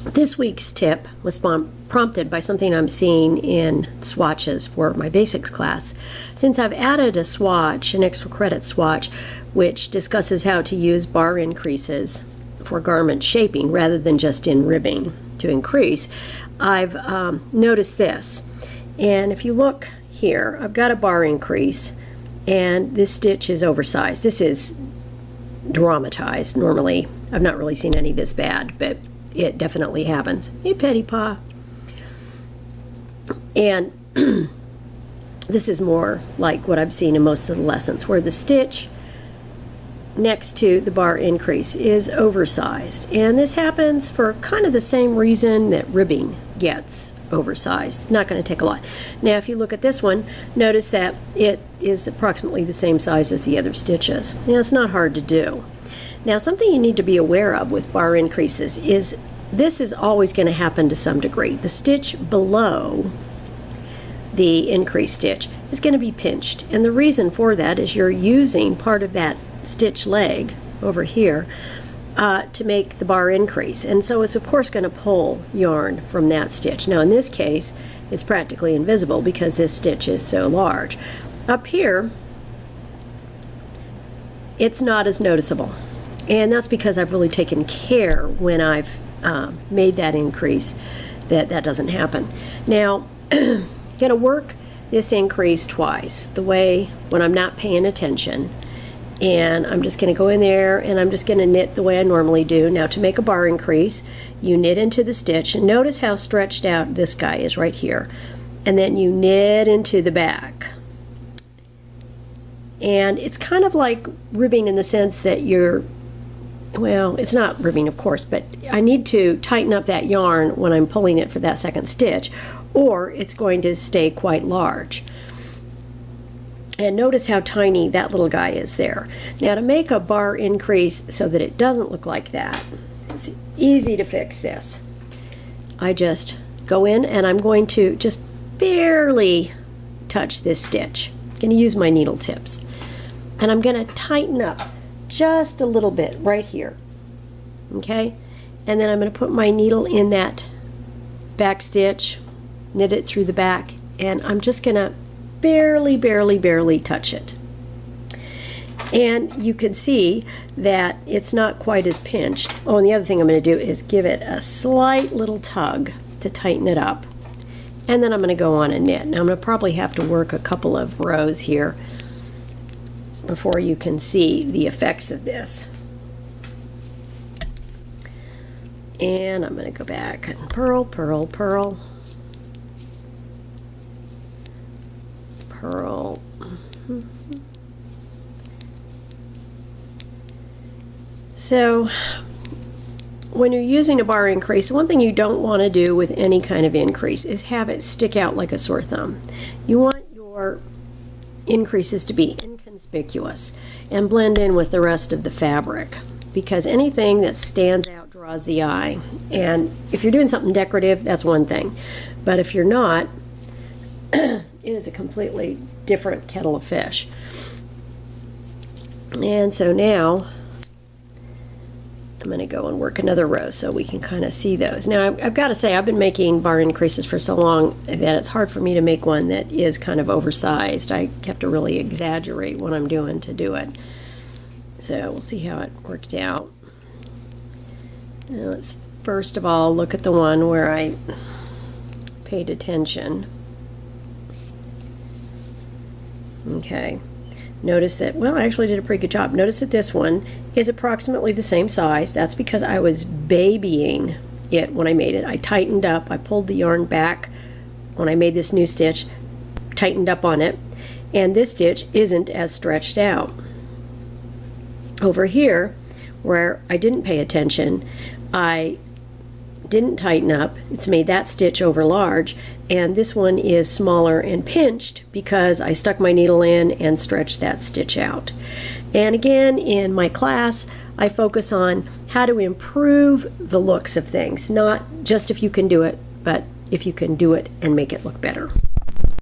This week's tip was prompted by something I'm seeing in swatches for my basics class. Since I've added a swatch, an extra credit swatch, which discusses how to use bar increases for garment shaping rather than just in ribbing to increase, I've noticed this. And if you look here, I've got a bar increase, and this stitch is oversized. This is dramatized. Normally, I've not really seen any this bad, but it definitely happens. Hey, Petty Paw. And this is more like what I've seen in most of the lessons, where the stitch next to the bar increase is oversized. And this happens for kind of the same reason that ribbing gets oversized. It's not going to take a lot. Now, if you look at this one, notice that it is approximately the same size as the other stitches. Now, it's not hard to do. Now, something you need to be aware of with bar increases is this is always going to happen to some degree. The stitch below the increase stitch is going to be pinched, and the reason for that is you're using part of that stitch leg over here to make the bar increase, and so it's of course going to pull yarn from that stitch. Now in this case it's practically invisible because this stitch is so large. Up here it's not as noticeable, and that's because I've really taken care when I've made that increase that that doesn't happen. Now going to work this increase twice, the way when I'm not paying attention, and I'm just going to go in there and I'm just going to knit the way I normally do. Now to make a bar increase, you knit into the stitch, and notice how stretched out this guy is right here, and then you knit into the back. And it's kind of like ribbing in the sense that you're, well, it's not ribbing of course, but I need to tighten up that yarn when I'm pulling it for that second stitch, or it's going to stay quite large. And notice how tiny that little guy is there. Now to make a bar increase so that it doesn't look like that, it's easy to fix this. I just go in and I'm going to just barely touch this stitch. I'm going to use my needle tips. And I'm going to tighten up just a little bit right here. Okay? And then I'm going to put my needle in that back stitch, knit it through the back, and I'm just going to barely touch it. And you can see that it's not quite as pinched. Oh, and the other thing I'm going to do is give it a slight little tug to tighten it up. And then I'm going to go on and knit. Now I'm going to probably have to work a couple of rows here before you can see the effects of this. And I'm going to go back and purl, purl, purl, purl. So when you're using a bar increase, one thing you don't want to do with any kind of increase is have it stick out like a sore thumb. You want your increases to be inconspicuous and blend in with the rest of the fabric, because anything that stands out draws the eye. And if you're doing something decorative, that's one thing, but if you're not, it is a completely different kettle of fish. And so now I'm going to go and work another row so we can kind of see those. Now I've got to say, I've been making bar increases for so long that it's hard for me to make one that is kind of oversized. I have to really exaggerate what I'm doing to do it. So we'll see how it worked out. Now let's first of all look at the one where I paid attention. Okay. Notice that, well, I actually did a pretty good job. Notice that this one is approximately the same size. That's because I was babying it when I made it. I tightened up, I pulled the yarn back when I made this new stitch, tightened up on it, and this stitch isn't as stretched out. Over here, where I didn't pay attention, I didn't tighten up. It's made that stitch over large, and this one is smaller and pinched because I stuck my needle in and stretched that stitch out. And again, in my class, I focus on how to improve the looks of things, not just if you can do it, but if you can do it and make it look better.